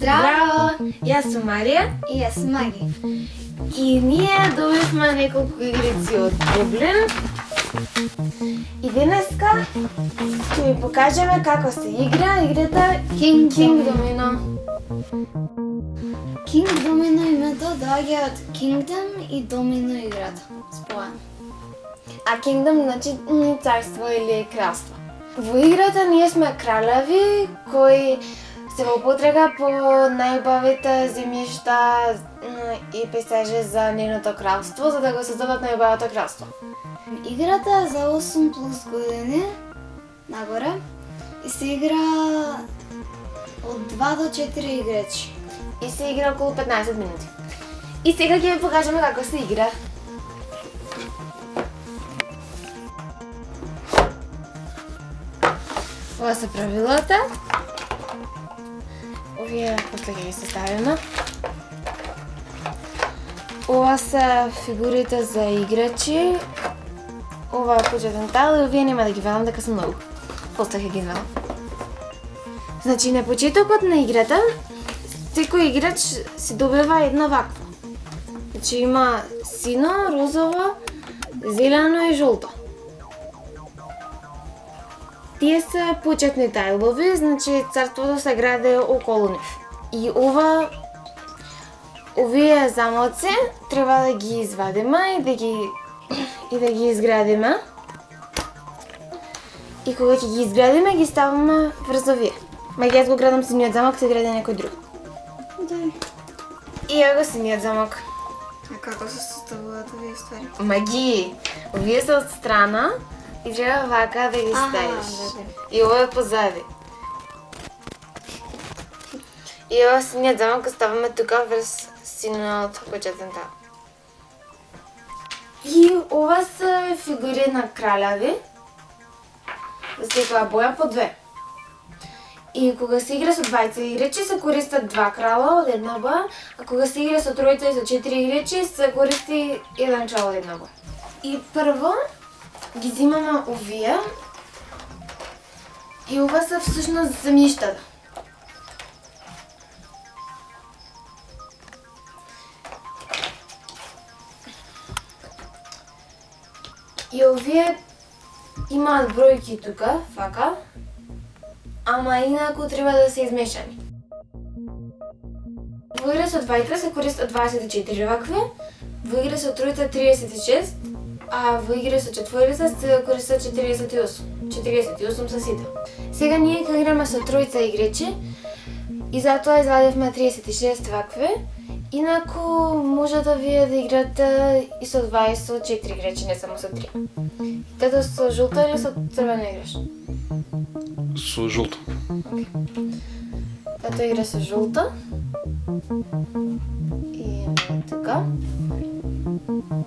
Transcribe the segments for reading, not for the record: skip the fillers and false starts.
Здраво! Јас сум Марија И јас сум Маги. и ние добивме неколку игрици од Гоблин. И денеска ќе ви покажеме како се игра играта King Domino. King Domino името доаѓа од Kingdom и Domino играта. Споен. А Kingdom значи царство или кралство. Во играта ние сме кралеви кои се во потрага по најубавите земјишта и пейзажи за нейното кралство, за да го создадат најубавото кралство. Играта е за 8 плюс години нагоре и се игра од 2 до 4 играчи. И се игра околу 15 минути. И сега ќе ви покажеме како се игра. Ова се правилата. Овие после ќе ги составиме. Ова се фигурите за играчи. Ова е почетен тайл и овие нема да ги велам дека се многу. После ќе ги велам. Значи на почетокот на играта секој играч си добива една ваква. Значи има сино, розово, зелено и жолто. Тие се почетни тајлови, значи царството се гради околу нив. И овие замоци треба да ги извадиме и да ги изградиме. И кога ќе ги изградиме, ги ставаме врз овие. Маги јас го градам синиот замок, се гради некој друг. Дај. И ево го синиот замок. А како се составуваат овие ствари? Маги, овие се од страна и треба вака да ги ставиш. И ова е позади. И ево синиот замок го ставаме тука врз синиот почетен тайл. И ова се фигури на кралеви. За секоја боја по две. И кога се игра со двајца играчи се користат два крала од една боја, а кога се игра со тројца и со 4 играчи се користи еден крал од една боја. И прво ги земаме овие. И ова се всушност земјиштата. И овие имаат бројки тука, вака, ама инаку треба да се измешани. Во игра со двајца се користат 24 вакви, во игра со тројца 36, а во игра со четворица се користат 48. 48 се сите. Сега ние ќе играме со тројца играчи и затоа извадивме 36 вакви. Инаку може да вие да играте и со 2 и со 4 играчи, не само со 3. Тето со жолто или со црвено играш? Со жолто. Тето игра со жолто. И така.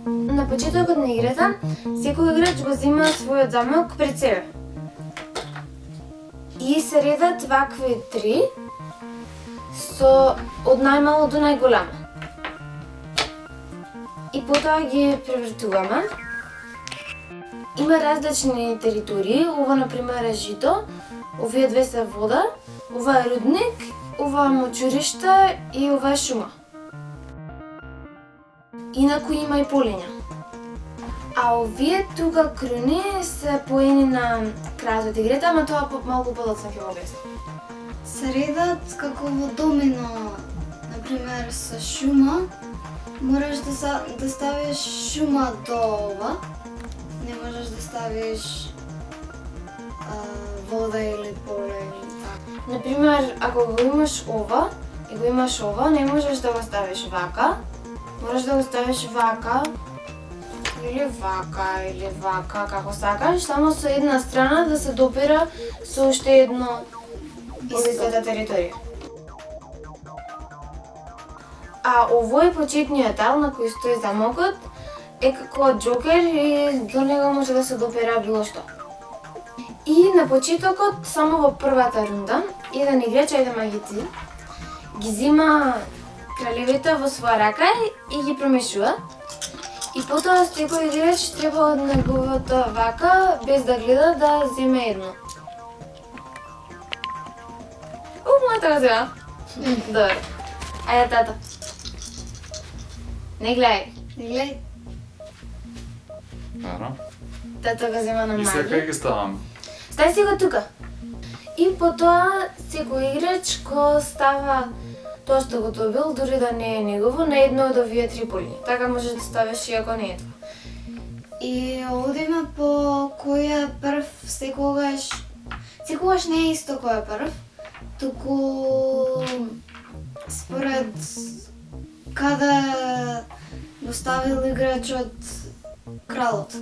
На почетокот на играта, секој играч го зема својот замок пред себе. И се редат вакви 3 со од најмало до најголемо. И потоа ги превртуваме. Има различни територии, ова например е жито, овие две се вода, ова е рудник, ова е мочуриште и ова е шума. Инаку има и полиња. А овие тука круни се поени на крајот од играта, ама тоа малку подоцна ќе го објаснам. Се редат како во домино, например со шума, можеш да ставиш шума до ова, не можеш да ставиш вода или поле или така. Например, ако го имаш ова и го имаш ова, не можеш да го ставиш вака, можеш да го ставиш вака или вака, како сакаш, само со една страна да се допира со уште едно од истата територија. А овој почетниот тайл на кој стои замокот е како џокер и до него може да се допира било што. И на почетокот, само во првата рунда, еден играч, ајде Маги ти, ги зема кралевите во своја рака и ги промешува. И потоа секој играч треба од неговата вака, без да гледа, да земе едно. Мојата го зема. Добро. Ајде, тато. Не гледај. Не гледај. Добро. Тато го зема на И сега Маги. кај ги ставам? Стај си го тука. И потоа секој играч го става тоа што го добил, дури да не е негово, на едно од овие три полиња. Така можеш да ставиш и ако не е тоа. И овде има по која прв секогаш не е исто која прв, туку според каде го ставил играчот кралот.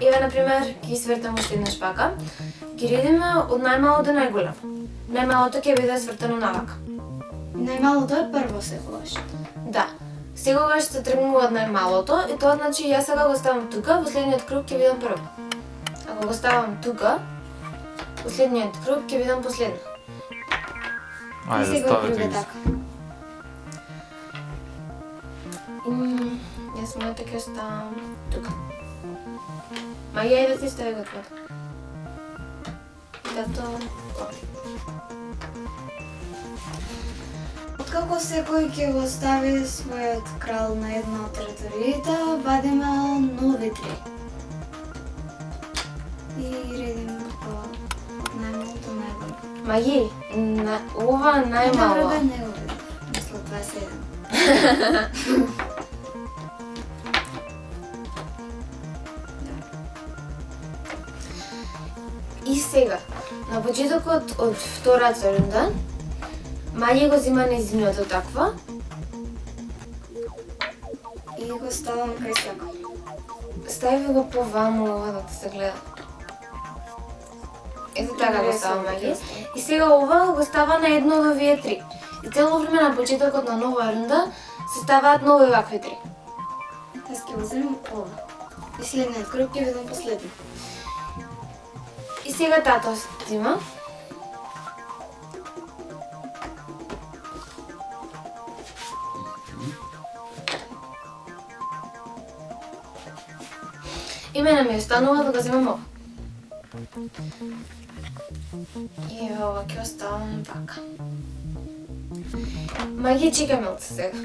Еве, например, ќе свртам уште една шпака. Ги редиме од најмало до најголемо. Најмалото ќе биде свртано навака. Најмалото е прво секогаш. Да. Секогаш се тргнува од најмалото и тоа значи јас сега го ставам тука, во следниот круг ќе видам прво. Ако го ставам тука, во следниот круг ќе видам последно. Ајде, Секој ставете круг е ги. така. Јас мојата ќе ставам тука. Ма ја и да ти стави го тоа. Тато... Откако секој ќе го стави својот крал на една од териториите, вадиме нови три. И редиме од најмало до најголемо. Маги, ова најмало. Добро да не го видам. Мисля 27. И сега, на почетокот од втората рунда, Маги го зема нејзиното таква. И го ставам кај секој. Стави го поваму ова да се гледа. Ето така го става Маги. И сега ова го става на едно од овие три. И цело време на почетокот на нова рунда се ставаат нови вакви три. Јас ќе го земам ова. И следниот круг ќе видам последно. И сега тато зема. И мене ми останува да го земам ова. И ова ќе оставам вака. Маги, чекај малце сега.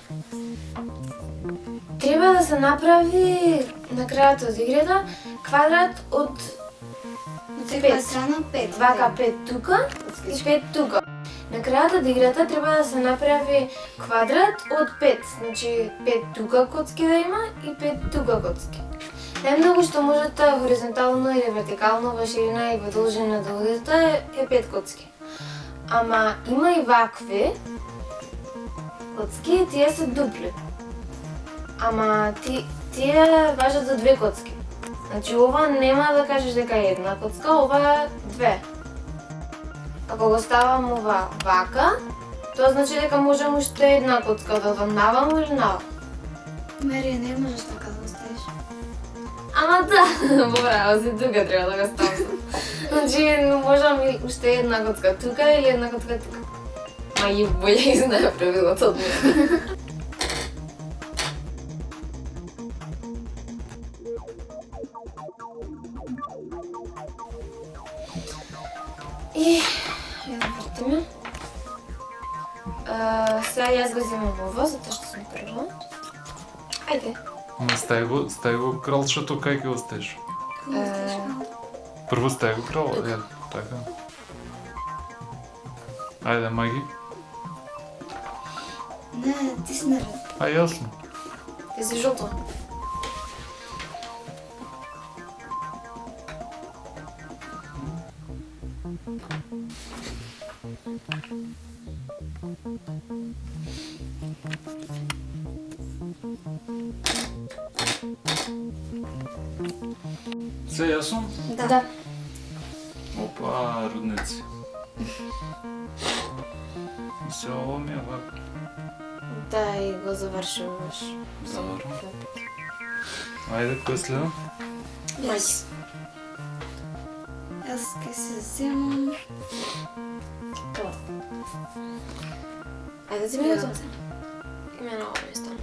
Треба да се направи на крајот од играта квадрат од Од секоја страна 5. вака 5 тука и 5 тука. На крајот од играта треба да се направи квадрат од 5, значи 5 тука коцки да има и 5 тука коцки. Најмногу што можете хоризонтално или вертикално во ширина и во должина да одите е 5 коцки. Ама има и вакви коцки, тие се дупли. Ама тие важат за 2 коцки. Значи ова нема да кажеш дека е една коцка, ова е 2. Ако го ставам ова вака, тоа значи дека можам уште една коцка да дам наваму или наваму. Мерија, не можеш така да го ставиш. Ама да, браво, си тука треба да го ставам. Значи можам и уште една коцка тука или една коцка тука. Ма и боље ги знае правилото од мене. И ја вртиме. Сега јас го земам ова, затоа што сум прва. Ајде. Ма стај го кралчето кај ќе го стаиш? Кога ставиш крал? Прво стај го крал, Тука. така. Ајде, Маги. Не, ти си наред. А, јасно. Ти си жолто. Се јасно? Да. Опа, рудници. И се ово ми е вака. Да, и го завршуваш. Добро. Ајде, кој следа? Јас. Јас ќе се земам тоа. Ајде ти ми тоа. И мене ова ми стана.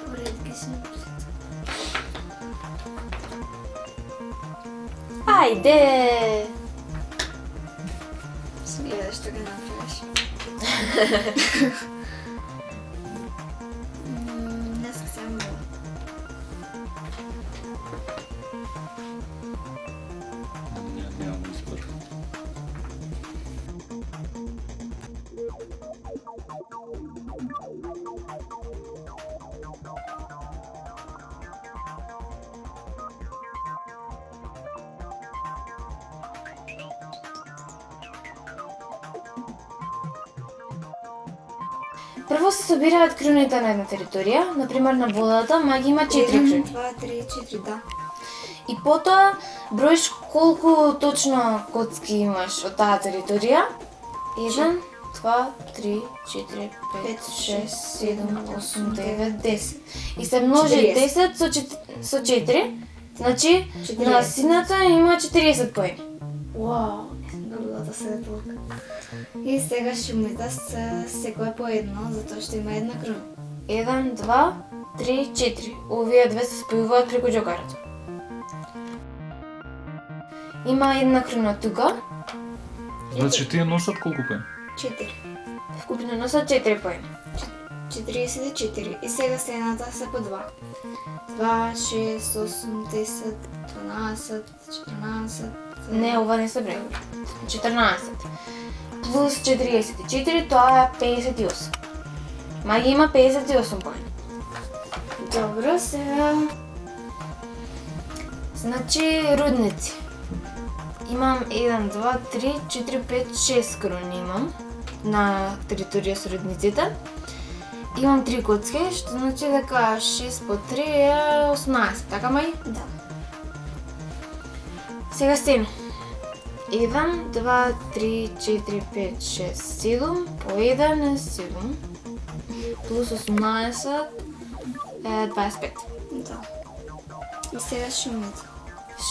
Поред ќе се Ајде! Гледай што ги направиш. Днеска се мила. Нямам избор. Прво се собираат круните на една територија, например на водата, маги има 4 1, круни. 2, 3, 4, да. И потоа броиш колку точно коцки имаш од таа територија. 1, 2, 3, 4, 5, 6, 7, 8, 9, 10. И се множи 10 со 4, значи на сината има 40 поени. Вау, не сум добила да се толка. И сега шумите се секоја по едно, затоа што има една круна. 1, 2, 3, 4. Овие две се спојуваат преку џокарот. Има една круна тука, Значи тие носат колку пен? 4. вкупно носат 4 поени. 44. И сега следната се по 2. 2, 6, 8, 10, 12, 14... Не, ова не се брои. 14. Плюс 44, тоа е 58. Маги има 58 поени. Добро, сега... Значи, рудници. Имам 1, 2, 3, 4, 5, 6 круни имам на територија со рудниците. Имам 3 коцки, што значи дека 6 по 3 е 18, така мај? Да. Сега стена. 1, 2, 3, 4, 5, 6, 7, по 1 е 7, плюс 18 е 25. Да. И сега шумите.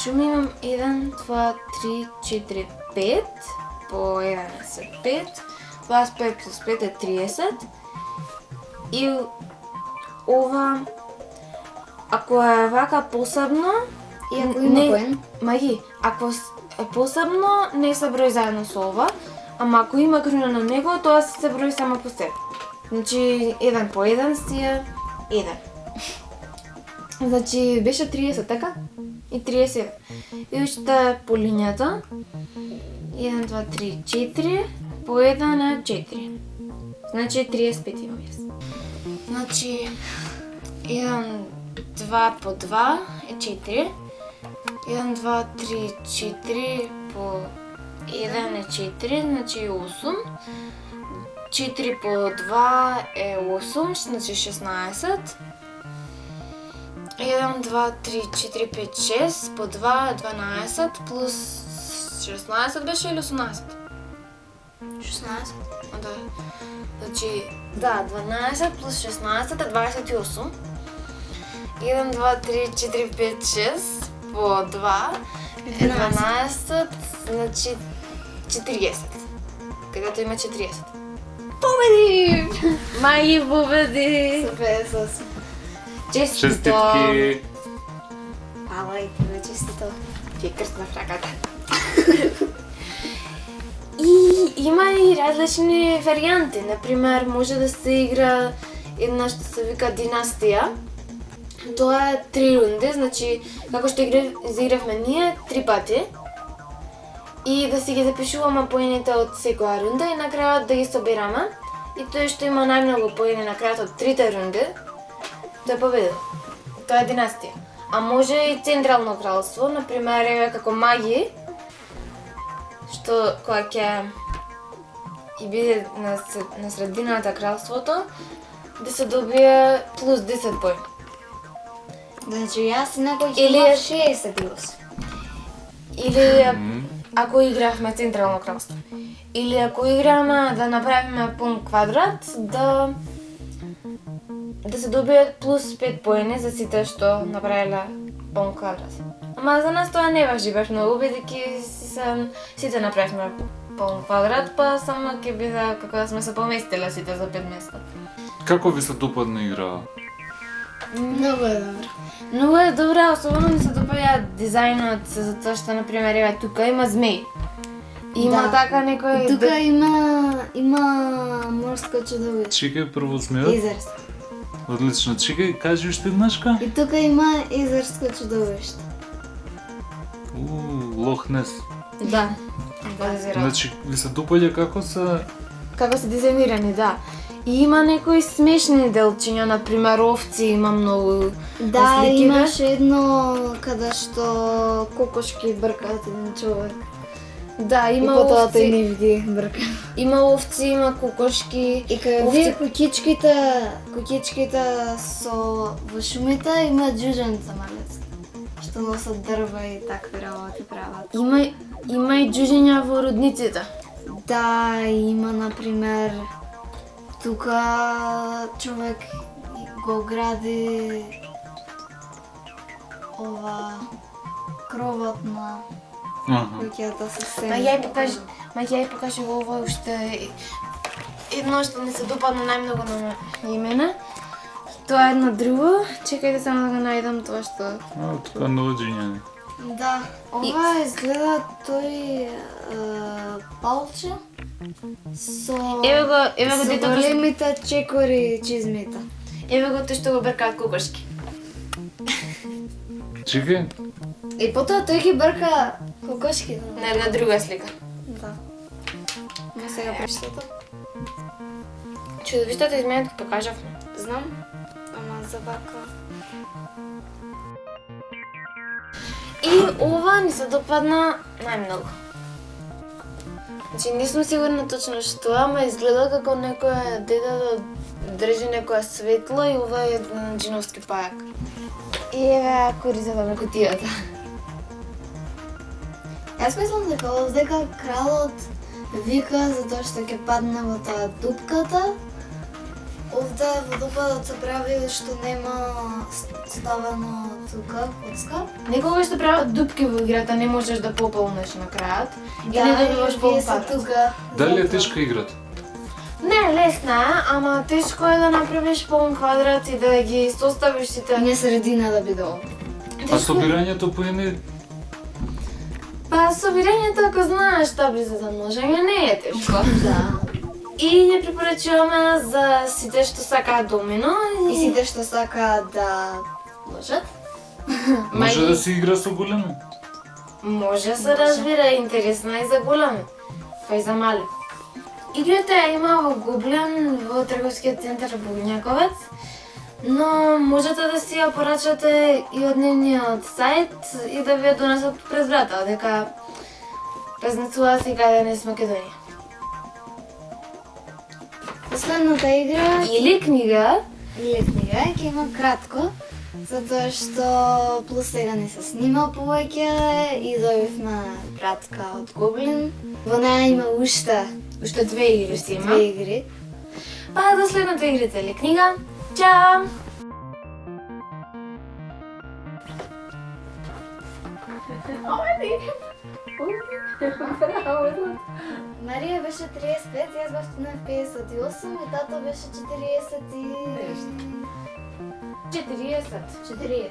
Шуми имам 1, 2, 3, 4, 5, по 1 е 5, 25 плюс 5 е 30. И ова, ако е вака посебно, И ако има поен? Маги, ако е посебно, не се брои заедно со ова, ама ако има круна на него, тоа се брои само по себе. Значи, 1 по 1 си е 1. Значи, беше 30, така? И 30. И уште по линијата. 1, 2, 3, 4, по 1 е 4. Значи, 35 имам јас. Значи, 1, 2 по 2 е 4. 1, 2, 3, 4 по 1 е 4, значи 8. 4 по 2 е 8, значи 16. 1, 2, 3, 4, 5, 6 по 2 е 12 плюс 16 беше или 18? 16. А, да. Значи, да, 12 плюс 16 е 28. 1, 2, 3, 4, 5, 6 по 2 е 12, значи 40. Където има 40. Победи! Маги победи! Со 58. Честито! Честитки! Ала и тебе честито. Ти е крст на раката. И има и различни варианти. Например, може да се игра една што се вика династија. Тоа е 3 рунди, значи како што изигравме ние 3 пати. И да си ги запишуваме поените од секоја рунда и на крајот да ги собираме. И тој што има најмногу поени на крајот од 3 рунди, тој победил. Тоа е династија. А може и Централно кралство, например, еве како маги, што кога ќе и биде на средината кралството, да се добие плюс 10 поени. Значи јас некој Или има е- 68. Или ако игравме Централно кралство. Или ако играме да направиме пун квадрат, да се добијат плюс 5 поени за сите што направиле пун квадрат. Ама за нас тоа не важи баш многу, бидејќи сите направивме пун квадрат, па само ќе биде како да сме се поместиле сите за 5 места. Како ви се допадна игра? Много е добро. Многу е добра, особено ми се допаѓа дизајнот, затоа што, например, ева тука има змеј. Има Да. така некој... Тука има морско чудовище. Чекай прво смеот. Изерско. Одлично. Чекај, кажи уште еднашка. И тука има изерско чудовиште. Лох Нес. Да. Базирано. Значи, ви се допаѓа како се... Како се дизајнирани, да. И има некои смешни делчиња, например овци има многу. Да, слики, имаше едно каде што кокошки бркаат еден човек. Да, И има потоа тој овци, нив ги брка. има овци, има кокошки. И кај Овци- овие кукичките со во шумите има џуженца малецки, што носат дрва и такви работи прават. Има и џужиња во родниците. Да, има например тука човек го гради ова кровот на куќата со сен. Ма ја и покажи ова уште едно што ми се допадна најмногу на имене. Тоа е едно друго. Чекајте само да го најдам тоа што... Тука навоđenje. Да, ова изгледа тој палче со Еве го со дето големите чекори чизмите. Еве го тој што го бркаат кокошки. Чекај. И потоа тој ги брка кокошки. На една друга слика. Да. Ма сега прочитате? Чудовиштата изменет ги покажавме. Знам, ама забака. И ова ни се допадна најмногу. Значи не сум сигурна точно што, ама изгледа како некоја дете да држи некоја светло и ова е еден джиновски пајак. И еве коризата на кутијата. Јас мислам дека овдека кралот вика затоа што ќе падне во таа дупката. Овде во допадот се прави што нема ставено тука коцка. Некогаш што прават дупки во играта не можеш да пополнеш на крајот и не добиваш вие полн се квадрат. тука. Дали е тешка играта? Не, лесна е, ама тешко е да направиш полн квадрат и да ги составиш сите. Не средина да биде ова. А собирањето по едни... Па собирањето ако знаеш таблица за множење не е тешко. Да. И ја препорачуваме за сите што сакаат домино И сите што сакаат да можат. Може Мај- да се игра со големо? Може се разбира, интересна и за големи, па и за мали. Играта ја има во Гоблен во трговскиот центар Бугњаковец, но можете да си ја порачате и од нивниот сајт и да ви ја донесат през врата, дека презницува се каде не сме Македонија. Последната игра Или книга, ќе има кратко, затоа што плюс сега не се снима повеќе и добивме пратка од Гоблин. Во неа има уште уште две игри си има. две игри. Па до следната игрица или книга. Чао! Марија беше 35, јас баш на 58 и тато беше 40 и... 40. 40.